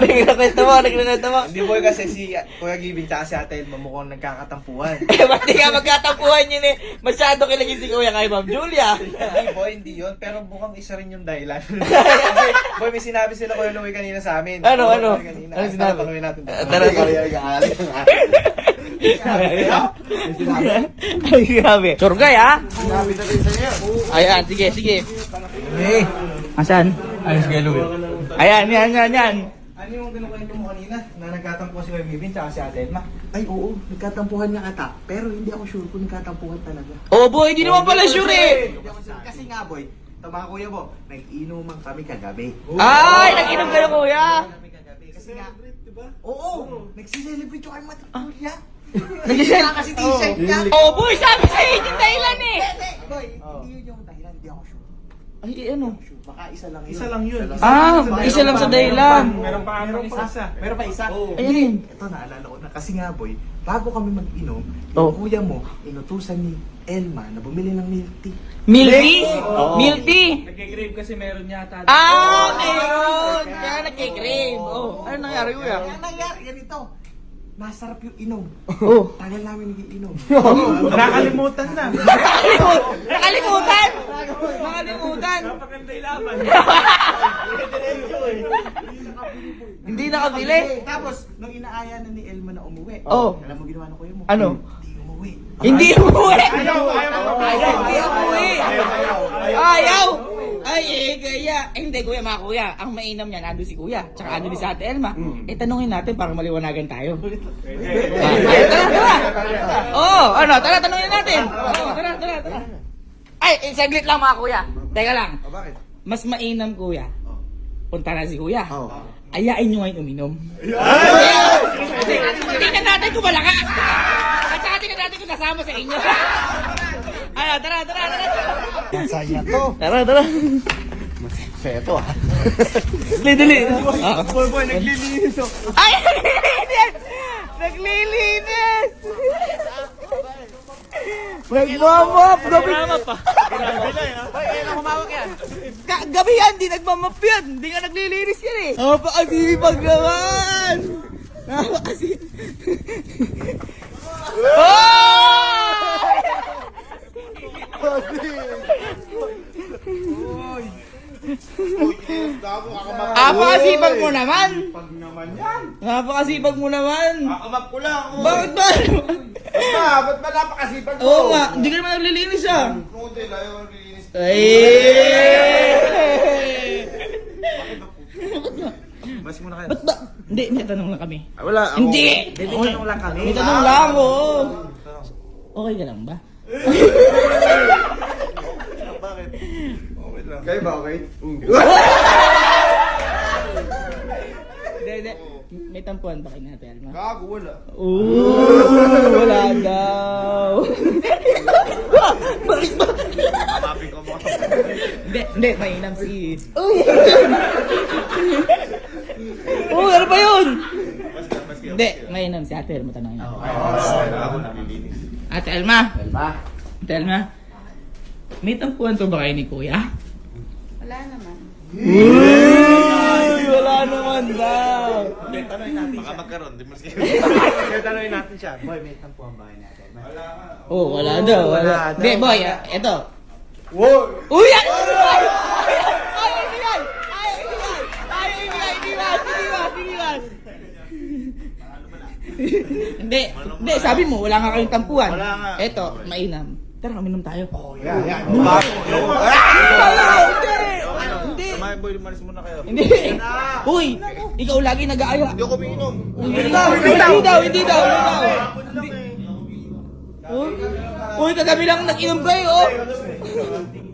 Nagkikwento mo. Hindi boy kasi si Kuya Gibing tsaka si Ate Elma mukhang nagkakatampuhan. Eh, ba't di ka magkatampuhan yun eh? Masyado kilagin si Kuya kay Ma'am Julia. Hindi boy, hindi yun. Pero mukhang isa rin yung dahilan. Kasi boy, may sinabi sila Kuya Louie kanina sa amin. Ano? Ano sinabi? Tanungin natin. Tara. Sinabi. Ay, grabe. Surgay, ha? Sinabi na rin sa'yo. Ayan, sige. Eh, asan? Ayos kay Louie. Ayan, yan. Ano yung kinukwento mo kanina na nagkatampuhan si Kuya Gibing tsaka si Ate Elma? Ay, oo. Nagkatampuhan nga ata. Pero hindi ako sure kung nagkatampuhan talaga. Oh, boy, di naman pala sure eh. Hindi ako sure. Kasi nga, boy, tama kuya mo, nag-inuman kami kagabi. Ay, nag-inom kayo, Kuya. Kami kagabi. Kasi nga, oo, nagsiselebrate yung kay Matutulia. Nag-isel. Kasi t-shirt niya. Oh, boy, sabi sa inyo yung dahilan eh. Boy, hindi yun yung dahilan. Hindi ako sure. Ay, ano? Sure. Baka isa lang yun. Isa lang yun. Ah, isa lang sa dahilan. Meron pa isa. Meron pa isa. Ayun yun. Ito, naalala ko na. Kasi nga, boy, bago kami mag-inom, Oh. yung kuya mo, inutusan ni Elma na bumili ng milk tea. Milk tea? Milk tea? Nagkikrave kasi meron yata. Ah, meron. Kaya nagkikrave. Oh, ano nangyari, Kuya? Kaya nangyari, ganito. Masarap yung inom. Oh. Tagal namin nagiinom. Nakalimutan na. Nakalimutan! Napaganda ilaban. Hindi nakabili. Tapos, nung inaaya na ni Elma na umuwi, Oh. alam mo ginawa ng kuya mo? Ano? Hindi umuwi. Hindi umuwi. Ayaw. Hindi umuwi. Ayaw. Ay, kaya. Hindi, Kuya, mga Kuya. Ang mainam niyan, ando si Kuya. Tsaka ando si Ate Elma. Eh, tanungin natin para maliwanagan tayo. Tara. Oh, ano? Tara, tanungin natin. Oh, tara. Ay, saglit lang, mga Kuya. Teka lang. Bakit? Mas mainam, Kuya. Punta na si Kuya. Oo. Ayain nyo ngayon uminom. Tingnan natin kung malakas. At saka tingnan natin kung nasama sa inyo. Ano, tara. Masaya to. Tara. Masaya to ah. Dali. Boy, naglilinis ako. Ay, naglilinis! Nagmamap! Gabi! Gabi yan, di nagmamap yan! Hindi nga naglilinis yan eh! Napakasipag naman! Napakasipag mo naman! Pag naman yan. Napakasipag mo naman! Kakamap ko lang. Bakit ba? Ba't ba napakasipag mo? Oo nga, hindi ka naman naglilinis ah! Model, ayaw naglilinis. Ay! Mas muna kayo. Ba't ba? Hindi, may tanong lang kami. Wala. Hindi! May tanong lang kami. May tanong lang, oo. Okay ka lang ba? Bakit? Okay lang. Kayo ba okay? Hindi. May tampuan ba kayo natin, Alma? Gago, wala. Wala daw. Bakit ba? Mapin ko mo. Hindi, mainam si... ano ba yun? Hindi, mainam si Ate Elma, tanongin natin. Ako naglilinis. Ate Elma, Elma? Ate Elma, may tampuan to ba kayo ni Kuya? Wala naman. Wala naman daw. Tanongin natin siya. Baka magkaroon, di mo sige. Tanongin natin siya. Boy, may tampuhan ba kayo natin? Wala ka. Oh, wala daw. Wala daw. Hindi, boy, eto. Wow! Uy! Ano ba? Ay, ibigay! Iniwas! Hindi, sabi mo, wala nga kayong tampuhan. Wala nga. Eto, mainam. Tara, uminom tayo. Yan. Hindi! May boy, lumalis muna kayo. Hindi! Uy! Ikaw lagi nag-aaya. Hindi ako umiinom. Hindi daw. Uy, kagabi lang nag-inom kayo, oh!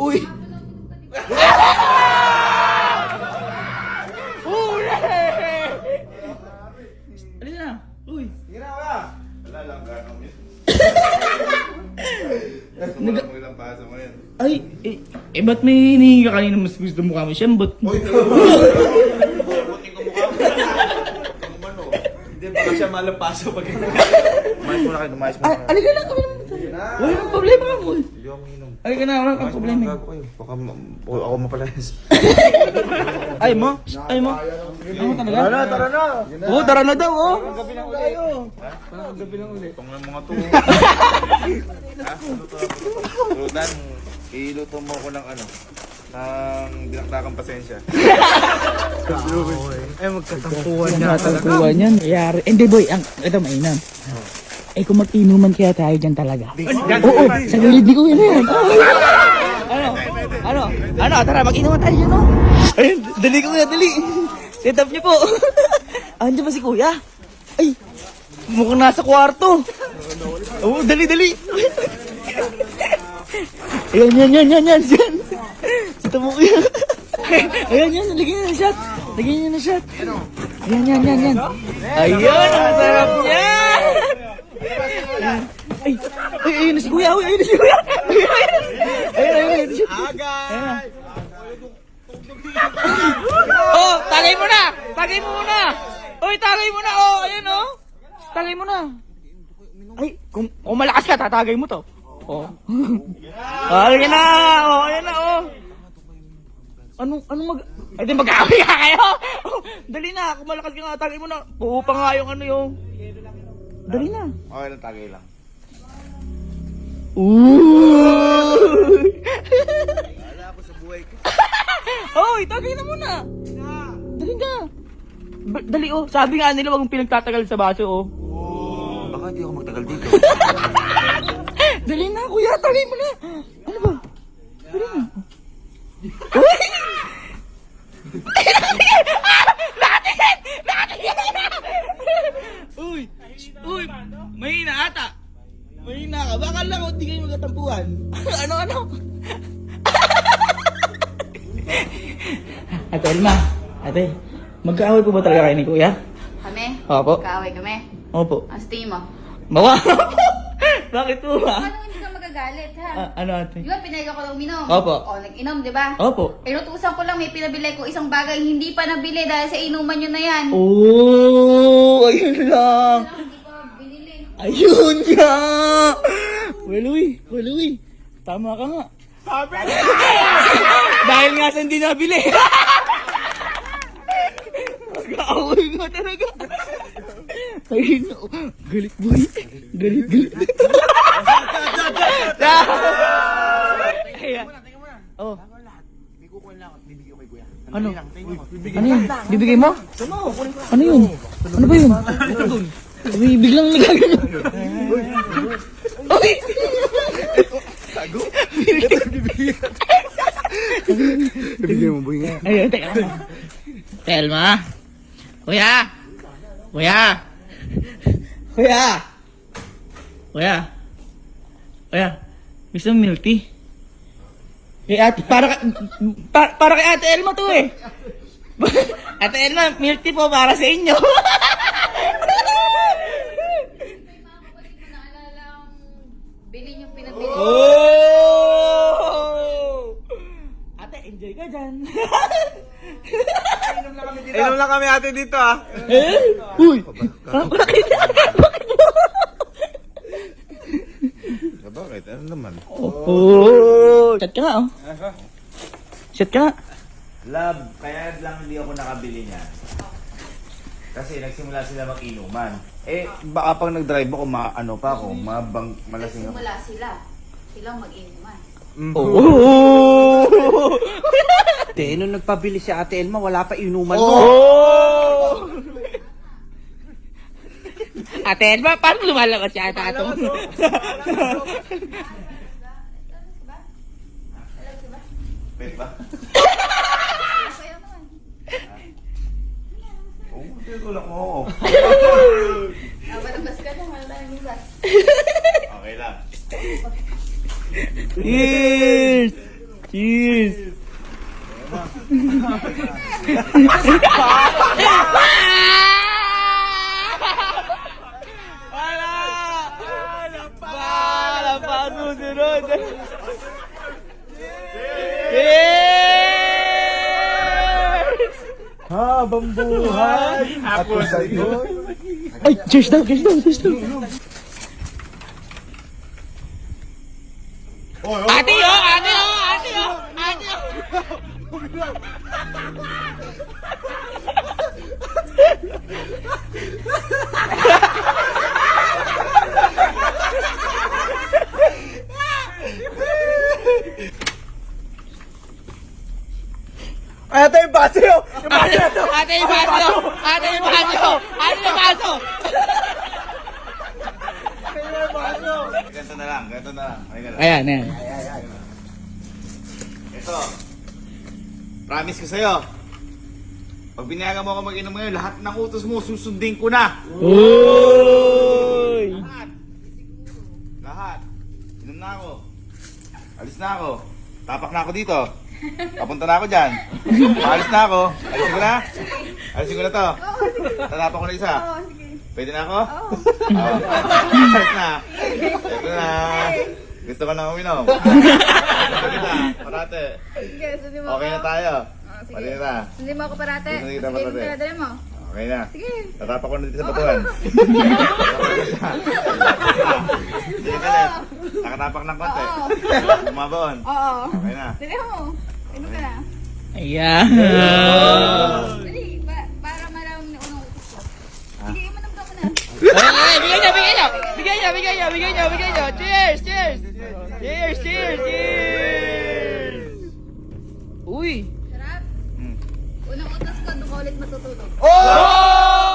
Uy! Alin na? Uy! Sige na, wala. Wala lang, gano'n yun. Mo ilang pasa mo yan. Ay, ba't may hinihingi ka kanina mas gusto mukha mo siyambot? Uy, buting ko mukha mo. Ang mano. Hindi, baka siya malapaso pag Umayos muna kayo, umayos muna kayo. Alika lang kami naman tayo. Wala nang problema ka mo. Hindi ako umiinom. Alika na, wala kang problema. Gago kayo. Baka ako mapalayas. Ay mo? Ano talaga? Tara na. Oo, tara na daw, oh. Itong ng mga to. Rudan, iluto mo ko ng ano, ng dinakdakang pasensya. Ay, magkatampuan niya talaga. Natagpuan yan. Yari. Hindi boy, ito mainam. Eh kung mag-inuman kaya tayo dyan talaga. Oo, sa gilid ni Kuya na yan. Ano, tara, mag-inuman tayo dyan, no? Ayun, dali Kuya, dali. Set up niyo po. Andiyan ba si Kuya? Ay, mukhang nasa kwarto. Oo, dali. Yan. Set up mo Kuya. Ayan, lagyan niyo na shot. Yan. Ayun, ang sarap niya. Ay, ayun na si Kuya. Ayun. Agay! Oh, tagay mo na! Uy, tagay mo na! Oh, ayun oh! Tagay mo na! Ay, kung malakas ka, tatagay mo to. Oh. Ayun na! Oh. Anong ay, di mag-aaway ka kayo! Oh, dali na! Kung malakas ka nga, tagay mo na! Puupa nga yung ano yung... Dali na! Okay lang, tagay lang. Ooh! Wala ako sa buhay ko. Hoy, tagay na muna! Dali na! Dali oh, sabi nga nila wag mong pinagtatagal sa baso oh. Baka hindi ako magtagal dito. Dali na kuya, tagay mo na! Ano ba? Dali na! Uy! Uy! Mahina ata! Mahina ka, baka lang ako di kayo magkatampuhan. Ano? Ate Elma, magkaaway po ba talaga kayo ni Kuya? Kami? Opo. Kaaway kami? Opo. Ang steam mo. Mawa! Bakit po ba? Paano hindi ka magagalit, ha? Ano ate? Di ba pinayag ako ng uminom? Opo. O, nag-inom, di ba? Opo. Inutusan ko lang, may pinabili ko isang bagay hindi pa nabili dahil sa inuman yun na yan. Oh, ayun lang. Hindi pa binili. Ayun nga! Waluy. Tama ka nga. Dahil nga sa hindi nabili. Mag-aaway nga talaga. Ayun na. Galit boy. Galit. Kaya. Oh. Ano? Ano yun? Bibigay mo? Ano yun? Ano ba yun? Uy, biglang nagagano. Uy! Sago? Bibigyan mo boy nga. Ayun, teka lang. Telma! Kuya! Gusto mo milk tea? Kay ate, para kay Ate Elma to eh. Ate Elma, milk tea po para sa inyo. May mga kapatid mo naalala ang bilhin yung pinabili. Oh! Ate, enjoy ka dyan. Inom lang kami ate dito ah. Uy! Bakit? Bakit? Ano naman? Oh! Chat ka nga oh. Chat ka nga. Love, kaya lang hindi ako nakabili niya. Kasi nagsimula sila mag-inuman. Eh, baka pag nag-drive ako, malasing ako. Nagsimula sila. Silang mag-inuman. Oh! Te, nung nagpabili si Ate Elma, wala pa inuman. Oh! Ate Elma, paano lumalabas si Ate Atong? Pwede ba? Kaya naman. Oo, tinutulak mo. Nabalabas ka na, wala tayong lugas. Okay lang. Cheers! Wala pa susunod. Cheers! Habang buhay, ako sa'yo. Ay, cheers daw. Ate yo! Ate yung baso! Ate yung baso! Ate yung baso! Ganito na lang, ganito na lang. Ay, ganun. Ayan, ayan. Ito. Promise ko sa'yo. Pag binayagan mo ako mag-inom ngayon, lahat ng utos mo, susundin ko na. Uy! Lahat. Lahat. Inom na ako. Alis na ako. Tapak na ako dito. Papunta na ako dyan. Alis na ako. Alisin ko na. Alisin ko na to. Tatapak ko na isa. Pwede na ako? Oo. Alis na. Ito na. Gusto ko na uminom. Pwede na. Parate. Sige, sundin mo Okay na ako. tayo. Sige. Pwede na. Sundin mo ako parate. Sundin kita Sige, parate. dala mo. Okay na. Sige. Tatapak ko na dito sa batuan. Sige ka lang. Nakatapak ng konti. Bumabaon. Oo. Okay na. Dali mo. Inom ka na. Ayan. Dali, para maraming na unang utos ko. Sige, imanom ka muna. Ay, bigay niya, bigay niya! Bigay niya, bigay niya, bigay niya, bigay niya! Cheers, cheers! Cheers, cheers, cheers! Uy! Sarap. Hmm. Unang utos ko, doon ka ulit matutulog. Oh!